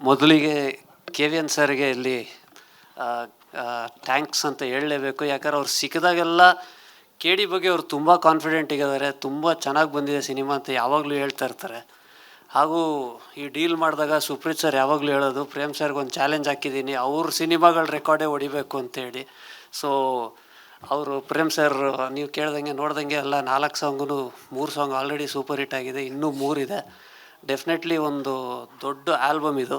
ಮೊದಲಿಗೆ K V N ಸರ್ಗೆ ಇಲ್ಲಿ ಥ್ಯಾಂಕ್ಸ್ ಅಂತ ಹೇಳಲೇಬೇಕು. ಯಾಕಂದ್ರೆ ಅವ್ರು ಸಿಕ್ಕಿದಾಗೆಲ್ಲ ಕೆ ಡಿ ಬಗ್ಗೆ ಅವ್ರು ತುಂಬ ಕಾನ್ಫಿಡೆಂಟ್ ಆಗಿದ್ದಾರೆ, ತುಂಬ ಚೆನ್ನಾಗಿ ಬಂದಿದೆ ಸಿನಿಮಾ ಅಂತ ಯಾವಾಗಲೂ ಹೇಳ್ತಾ ಇರ್ತಾರೆ. ಹಾಗೂ ಈ ಡೀಲ್ ಮಾಡಿದಾಗ ಸುಪ್ರೀತ್ ಸರ್ ಯಾವಾಗಲೂ ಹೇಳೋದು, ಪ್ರೇಮ್ ಸರ್ಗೆ ಒಂದು ಚಾಲೆಂಜ್ ಹಾಕಿದ್ದೀನಿ, ಅವ್ರ ಸಿನಿಮಾಗಳ ರೆಕಾರ್ಡೇ ಹೊಡಿಬೇಕು ಅಂತೇಳಿ. ಸೊ ಅವರು ಪ್ರೇಮ್ ಸರ್ ನೀವು ಕೇಳ್ದಂಗೆ ನೋಡ್ದಂಗೆ ಎಲ್ಲ 4 ಸಾಂಗೂ 3 ಸಾಂಗ್ ಆಲ್ರೆಡಿ ಸೂಪರ್ ಹಿಟ್ ಆಗಿದೆ, ಇನ್ನೂ 3 ಇದೆ. ಡೆಫಿನೆಟ್ಲಿ ಒಂದು ದೊಡ್ಡ ಆಲ್ಬಮ್ ಇದು.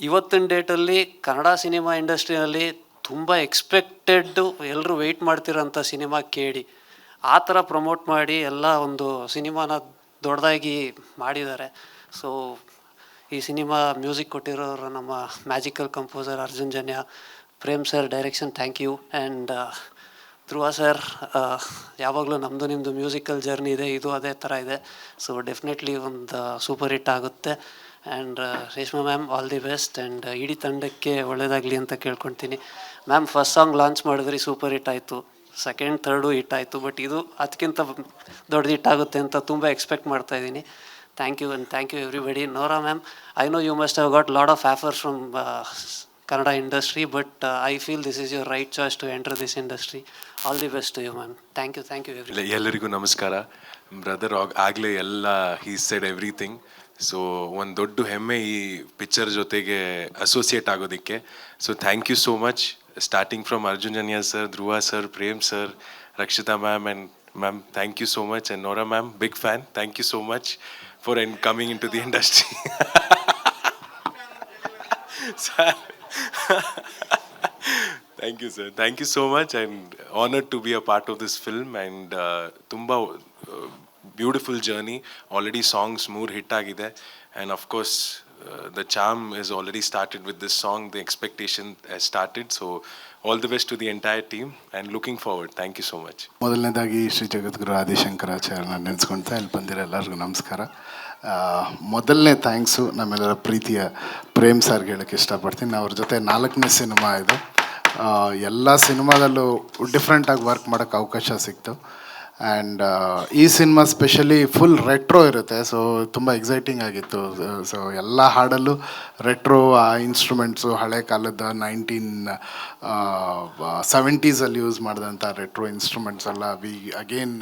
ಇವತ್ತಿನ ಡೇಟಲ್ಲಿ ಕನ್ನಡ ಸಿನಿಮಾ ಇಂಡಸ್ಟ್ರಿಯಲ್ಲಿ ತುಂಬ ಎಕ್ಸ್ಪೆಕ್ಟೆಡ್ಡು, ಎಲ್ಲರೂ ವೆಯ್ಟ್ ಮಾಡ್ತಿರೋಂಥ ಸಿನಿಮಾ ಕೇಳಿ ಆ ಥರ ಪ್ರಮೋಟ್ ಮಾಡಿ ಎಲ್ಲ ಒಂದು ಸಿನಿಮಾನ ದೊಡ್ಡದಾಗಿ ಮಾಡಿದ್ದಾರೆ. ಸೊ ಈ ಸಿನಿಮಾ ಮ್ಯೂಸಿಕ್ ಕೊಟ್ಟಿರೋರು ನಮ್ಮ magical composer Arjun Janya, Prem sir direction thank you, and Dhruva sir ಯಾವಾಗಲೂ ನಮ್ಮದು ನಿಮ್ಮದು ಮ್ಯೂಸಿಕಲ್ ಜರ್ನಿ ಇದೆ, ಇದು ಅದೇ ಥರ ಇದೆ. ಸೊ ಡೆಫಿನೆಟ್ಲಿ ಒಂದು ಸೂಪರ್ ಹಿಟ್ ಆಗುತ್ತೆ. And Reshma ma'am all the best, and ಇಡೀ ತಂಡಕ್ಕೆ ಒಳ್ಳೆಯದಾಗಲಿ ಅಂತ ಕೇಳ್ಕೊಳ್ತೀನಿ. ಮ್ಯಾಮ್ ಫಸ್ಟ್ ಸಾಂಗ್ ಲಾಂಚ್ ಮಾಡಿದ್ರಿ, ಸೂಪರ್ ಹಿಟ್ ಆಯಿತು, ಸೆಕೆಂಡ್ ಥರ್ಡು ಹಿಟ್ ಆಯಿತು, ಬಟ್ ಇದು ಅದಕ್ಕಿಂತ ದೊಡ್ಡ ಹಿಟ್ ಆಗುತ್ತೆ ಅಂತ ತುಂಬ ಎಕ್ಸ್ಪೆಕ್ಟ್ ಮಾಡ್ತಾಯಿದ್ದೀನಿ. Thank you and thank you everybody. Nora ma'am, I know you must have got lot of offers from Kannada industry, but I feel this is your right choice to enter this industry. All the best to you ma'am. Thank you every. ಎಲ್ಲರಿಗೂ ನಮಸ್ಕಾರ. Brother ಆಗಲೇ ಎಲ್ಲ he said everything. So ಒಂದು ದೊಡ್ಡ ಹೆಮ್ಮೆ ಈ picture ಜೊತೆಗೆ associate ಆಗೋದಕ್ಕೆ. So thank you so much, starting from Arjun Janya sir, Dhruva sir, Prem sir, Rakshita ma'am, and ma'am thank you so much, and Nora ma'am big fan, thank you so much for coming into the industry. Thank you sir, thank you so much, and honored to be a part of this film, and tumba beautiful journey. Already songs more hit agide, and of course the charm is already started with this song. The expectation has started, so all the best to the entire team and looking forward. Thank you so much. ಮೊದಲನೇದಾಗಿ ಶ್ರೀ ಜಗದ್ಗುರು ಆದಿಶಂಕರಾಚಾರ್ಯನ ನೆನೆಸ್ಕೊಳ್ತಾ ಇಲ್ಲಿ ಬಂದಿರೋ ಎಲ್ಲರಿಗೂ ನಮಸ್ಕಾರ. ಮೊದಲನೇ thanks ನಮ್ಮೆಲ್ಲರ ಪ್ರೀತಿಯ ಪ್ರೇಮ್ ಸರ್ಗೆ ಹೇಳೋಕ್ಕೆ ಇಷ್ಟಪಡ್ತೀನಿ. ಅವ್ರ ಜೊತೆ 4ನೇ ಸಿನಿಮಾ ಇದು. ಎಲ್ಲ ಸಿನಿಮಾದಲ್ಲೂ ಡಿಫ್ರೆಂಟಾಗಿ ವರ್ಕ್ ಮಾಡೋಕ್ಕೆ ಅವಕಾಶ ಸಿಕ್ತು. ಆ್ಯಂಡ್ ಈ ಸಿನಿಮಾ ಸ್ಪೆಷಲಿ ಫುಲ್ ರೆಟ್ರೋ ಇರುತ್ತೆ, ಸೊ ತುಂಬ ಎಕ್ಸೈಟಿಂಗ್ ಆಗಿತ್ತು. ಸೊ ಎಲ್ಲ ಹಾಡಲ್ಲೂ ರೆಟ್ರೋ ಇನ್ಸ್ಟ್ರೂಮೆಂಟ್ಸು, ಹಳೆ ಕಾಲದ 1970s ಯೂಸ್ ಮಾಡಿದಂಥ ರೆಟ್ರೋ ಇನ್ಸ್ಟ್ರೂಮೆಂಟ್ಸ್ ಎಲ್ಲ ಅಗೇನ್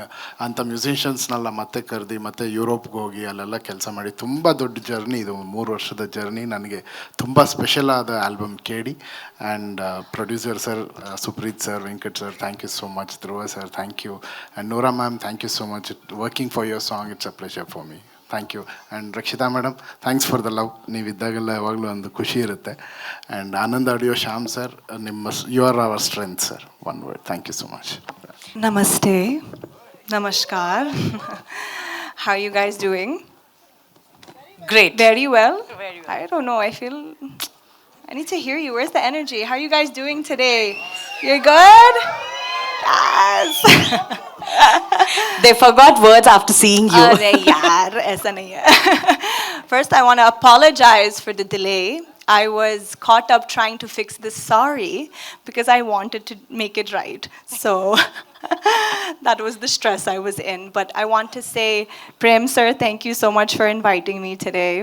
ಅಂಥ ಮ್ಯೂಸಿಷಿಯನ್ಸ್ನೆಲ್ಲ ಮತ್ತೆ ಕರೆದು ಮತ್ತೆ ಯುರೋಪ್ಗೆ ಹೋಗಿ ಅಲ್ಲೆಲ್ಲ ಕೆಲಸ ಮಾಡಿ ತುಂಬ ದೊಡ್ಡ ಜರ್ನಿ ಇದು, 3 ವರ್ಷದ ಜರ್ನಿ. ನನಗೆ ತುಂಬ ಸ್ಪೆಷಲ್ ಆದ ಆಲ್ಬಮ್ ಕೇಳಿ. And producer sir Supreeth sir, Venkat sir, thank you so much. Dhruva sir, thank you. And Nora ma'am, thank you so much. Working for your song, it's a pleasure for me. Thank you. And Rakshita madam, thanks for the love. ನೀವಿದ್ದಾಗೆಲ್ಲ ಯಾವಾಗಲೂ ಒಂದು ಖುಷಿ ಇರುತ್ತೆ. And Anand audio Shyam sir, you are our strength sir. One word, thank you so much. Namaste. Namaskar. How are you guys doing? Great. Very well? Very well. I don't know. I need to hear you. Where's the energy? How are you guys doing today? You're good? Yes. They forgot words after seeing you. Arre yaar, aisa nahi hai. First, I want to apologize for the delay. I was caught up trying to fix this sorry because I wanted to make it right. So that was the stress I was in. But I want to say, Prem sir, thank you so much for inviting me today.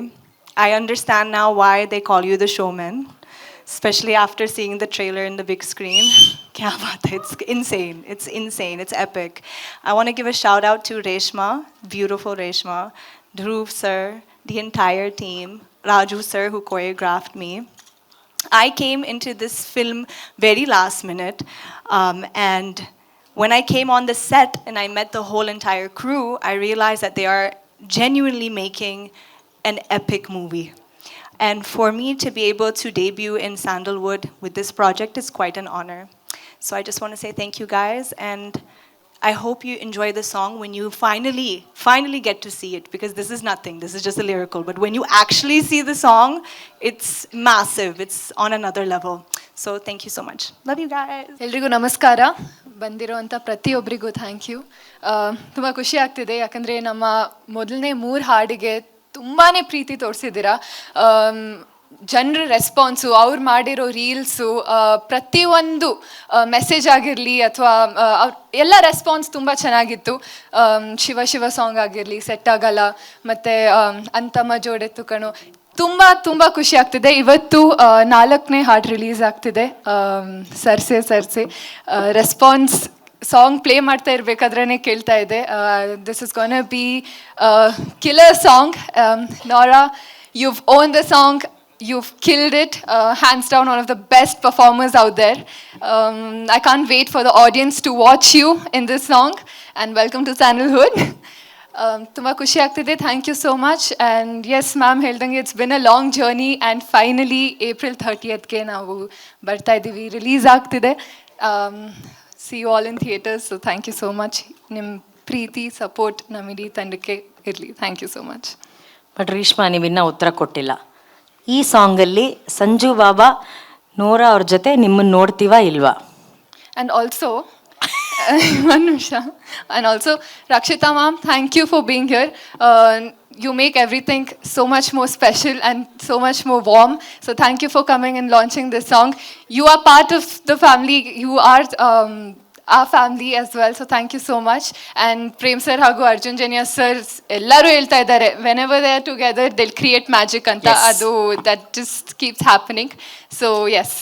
I understand now why they call you the showman, especially after seeing the trailer in the big screen. Kya baat hai? It's insane. It's insane. It's epic. I want to give a shout out to Reshma, beautiful Reshma, Dhruv sir, the entire team, Raju sir who choreographed me. I came into this film very last minute, and when I came on the set and I met the whole entire crew, I realized that they are genuinely making an epic movie. And for me to be able to debut in Sandalwood with this project is quite an honor. So I just want to say thank you guys, and I hope you enjoy the song when you finally get to see it, because this is nothing. This is just a lyrical. But when you actually see the song, it's massive. It's on another level. So thank you so much. Love you guys. ಎಲ್ರಿಗೂ ನಮಸ್ಕಾರ. ಬಂದಿರೋವಂಥ ಪ್ರತಿಯೊಬ್ಬರಿಗೂ thank you. ತುಂಬ ಖುಷಿ ಆಗ್ತಿದೆ, ಯಾಕಂದರೆ ನಮ್ಮ ಮೊದಲನೇ 3 ಹಾಡಿಗೆ ತುಂಬಾ ಪ್ರೀತಿ ತೋರಿಸಿದ್ದೀರಾ. ಜನರ ರೆಸ್ಪಾನ್ಸು, ಅವ್ರು ಮಾಡಿರೋ ರೀಲ್ಸು, ಪ್ರತಿಯೊಂದು ಮೆಸೇಜ್ ಆಗಿರಲಿ ಅಥವಾ ಎಲ್ಲ ರೆಸ್ಪಾನ್ಸ್ ತುಂಬ ಚೆನ್ನಾಗಿತ್ತು. ಶಿವ ಶಿವ ಸಾಂಗ್ ಆಗಿರಲಿ, ಸೆಟ್ ಆಗಲ್ಲ, ಮತ್ತು ಅಂತಮ್ಮ ಜೋಡೆತ್ತು ಕಣು, ತುಂಬ ತುಂಬ ಖುಷಿ ಆಗ್ತಿದೆ. ಇವತ್ತು 4ನೇ ಹಾಡು ರಿಲೀಸ್ ಆಗ್ತಿದೆ, ಸರ್ಸೆ ಸರ್ಸೆ. ರೆಸ್ಪಾನ್ಸ್ ಸಾಂಗ್ ಪ್ಲೇ ಮಾಡ್ತಾ ಇರಬೇಕಾದ್ರೇ ಕೇಳ್ತಾ ಇದೆ, this is gonna be killer song. Nora, you've owned the song, you've killed it, hands down one of the best performers out there. I can't wait for the audience to watch you in this song, and welcome to Sandalwood. ತುಂಬ ಖುಷಿ ಆಗ್ತಿದೆ, thank you so much. And yes ma'am ಹೇಳ್ದಂಗೆ it's been a long journey, and finally April 30th ನಾವು ಬರ್ತಾ ಇದ್ದೀವಿ, release ಆಗ್ತಿದೆ. See you all in theatres. So thank you so much. ನಿಮ್ಮ ಪ್ರೀತಿ ಸಪೋರ್ಟ್ ನಮ್ಮ ಇಡೀ ತಂಡಕ್ಕೆ ಇರಲಿ. Thank you so much. But Reshma, ನೀವಿನ್ನ ಉತ್ತರ ಕೊಟ್ಟಿಲ್ಲ. ಈ ಸಾಂಗಲ್ಲಿ ಸಂಜು ಬಾಬಾ ನೋರಾ ಅವ್ರ ಜೊತೆ ನಿಮ್ಮನ್ನು ನೋಡ್ತೀವಾ ಇಲ್ವಾ? And also, one ನಿಮಿಷ. And also, Rakshita ma'am, thank you for being here. You make everything so much more special and so much more warm. So thank you for coming and launching this song. You are part of the family. You are our family as well. So thank you so much. And Prem sir ಹಾಗೂ Arjun Janya sir ಎಲ್ಲರೂ ಹೇಳ್ತಾ ಇದ್ದಾರೆ, whenever they are together, they'll create magic ಅಂತ. Yes. ಅದು that just keeps happening. So yes.